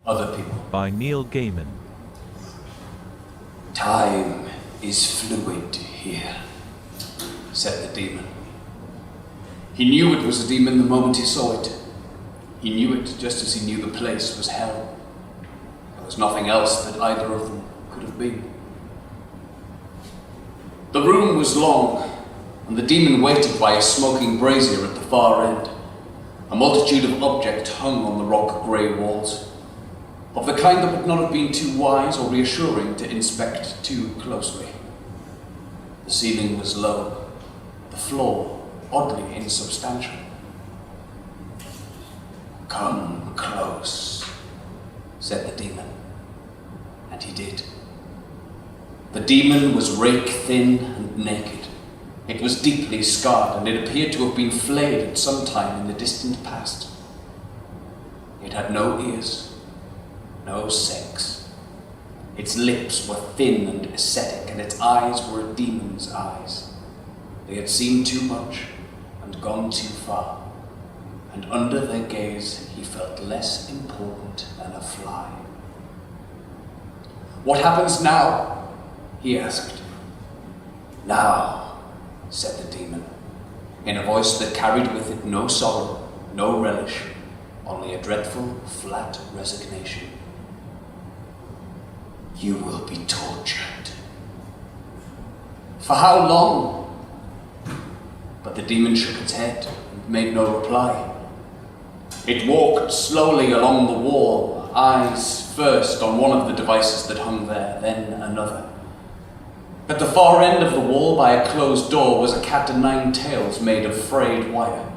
Other people. By Neil Gaiman. Time is fluid here, said the demon. He knew it was a demon the moment he saw it. He knew it just as he knew the place was hell. There was nothing else that either of them could have been. The room was long, and the demon waited by a smoking brazier at the far end. A multitude of objects hung on the rock-grey walls, of the kind that would not have been too wise or reassuring to inspect too closely. The ceiling was low, the floor oddly insubstantial. "Come close," said the demon, and he did. The demon was rake-thin and naked. It was deeply scarred, and it appeared to have been flayed at some time in the distant past. It had no ears, no sex. Its lips were thin and ascetic, and its eyes were a demon's eyes. They had seen too much and gone too far, and under their gaze he felt less important than a fly. "What happens now?" he asked. "Now," said the demon, in a voice that carried with it no sorrow, no relish, only a dreadful, flat resignation. "You will be tortured." "For how long?" But the demon shook its head and made no reply. It walked slowly along the wall, eyes first on one of the devices that hung there, then another. At the far end of the wall, by a closed door, was a cat o' nine tails made of frayed wire.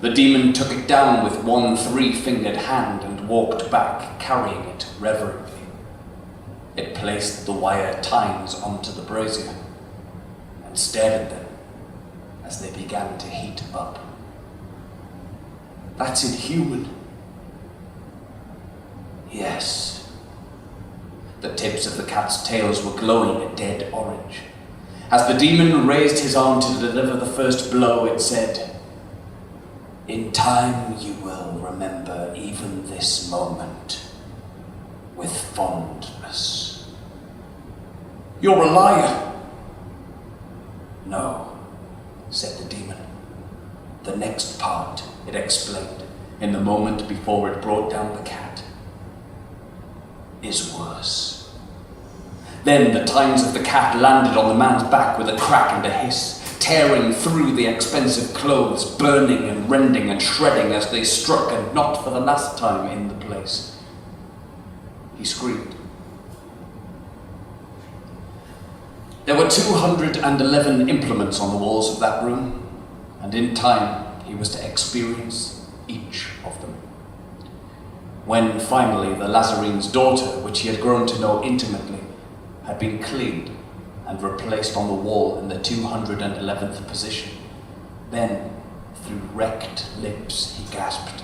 The demon took it down with one three-fingered hand and walked back, carrying it reverently. It placed the wire tines onto the brazier and stared at them as they began to heat up. "That's inhuman." "Yes." The tips of the cat's tails were glowing a dead orange. As the demon raised his arm to deliver the first blow, it said, "In time you will remember even this moment with fondness." "You're a liar." "No," said the demon. "The next part," it explained, in the moment before it brought down the cat, "is worse." Then the tines of the cat landed on the man's back with a crack and a hiss, tearing through the expensive clothes, burning and rending and shredding as they struck, and not for the last time in the place. He screamed. There were 211 implements on the walls of that room, and in time he was to experience each of them. When finally the Lazarene's daughter, which he had grown to know intimately, had been cleaned and replaced on the wall in the 211th position, then, through wrecked lips, he gasped,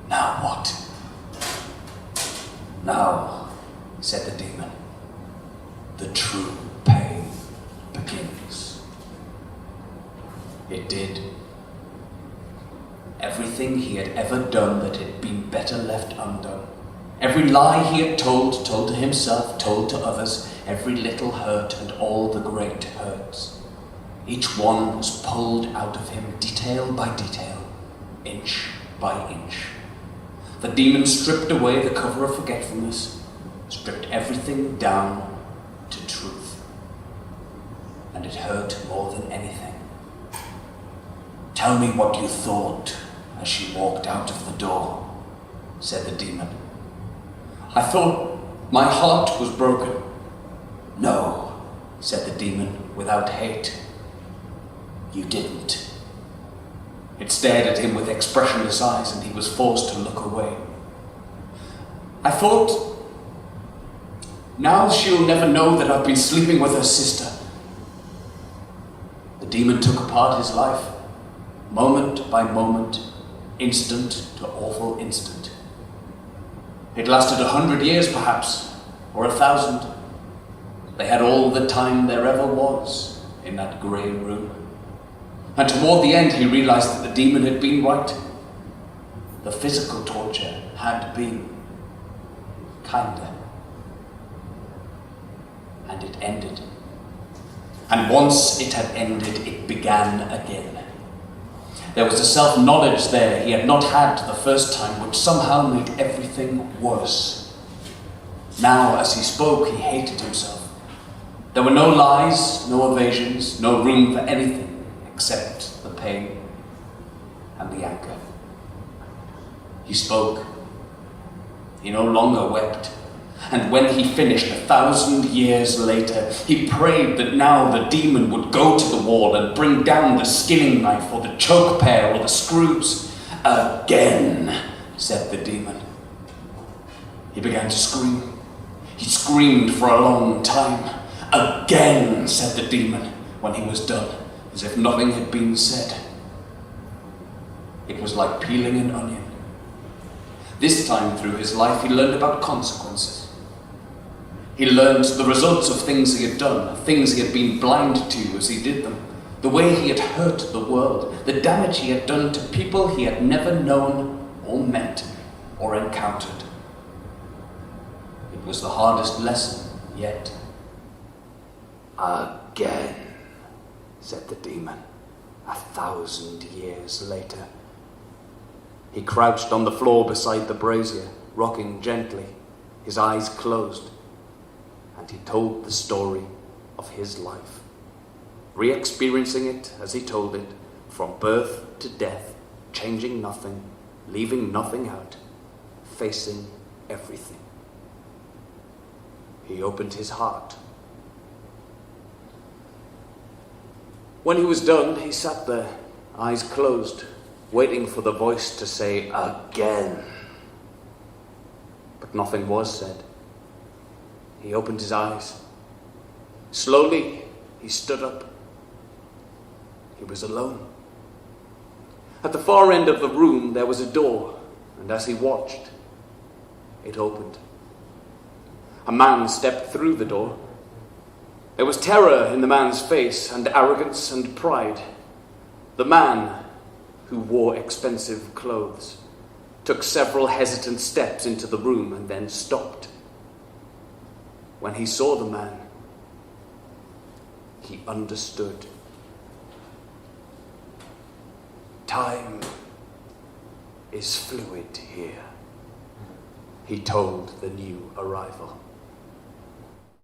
"Now what?" "Now," said the demon, "the true pain begins." It did. Everything he had ever done that had been better left undone. Every lie he had told to himself, told to others, every little hurt and all the great hurts. Each one was pulled out of him detail by detail, inch by inch. The demon stripped away the cover of forgetfulness, stripped everything down to truth. And it hurt more than anything. "Tell me what you thought as she walked out of the door," said the demon. "I thought my heart was broken." "No," said the demon without hate. "You didn't." It stared at him with expressionless eyes, and he was forced to look away. "I thought, now she'll never know that I've been sleeping with her sister." The demon took apart his life, moment by moment, instant to awful instant. It lasted 100 years perhaps, or 1,000. They had all the time there ever was in that grey room. And toward the end he realized that the demon had been right. the physical torture had been kinder. And it ended. And once it had ended, it began again. There was a self-knowledge there he had not had the first time, which somehow made everything worse. Now, as he spoke, he hated himself. There were no lies, no evasions, no room for anything except the pain and the anger. He spoke. He no longer wept. And when he finished 1,000 years later, he prayed that now the demon would go to the wall and bring down the skinning knife or the choke pear or the screws. Again, said the demon. He began to scream. He screamed for a long time. Again, said the demon, when he was done, as if nothing had been said. It was like peeling an onion. This time through his life, he learned about consequences. He learned the results of things he had done, things he had been blind to as he did them, the way he had hurt the world, the damage he had done to people he had never known or met or encountered. It was the hardest lesson yet. Again, said the demon, 1,000 years later. He crouched on the floor beside the brazier, rocking gently, his eyes closed, and he told the story of his life, re-experiencing it as he told it, from birth to death, changing nothing, leaving nothing out, facing everything. He opened his heart. When he was done, he sat there, eyes closed, waiting for the voice to say, again. But nothing was said. He opened his eyes. Slowly, he stood up. He was alone. At the far end of the room, there was a door, and as he watched, it opened. A man stepped through the door. There was terror in the man's face, and arrogance and pride. The man, who wore expensive clothes, took several hesitant steps into the room and then stopped. When he saw the man, he understood. Time is fluid here, he told the new arrival.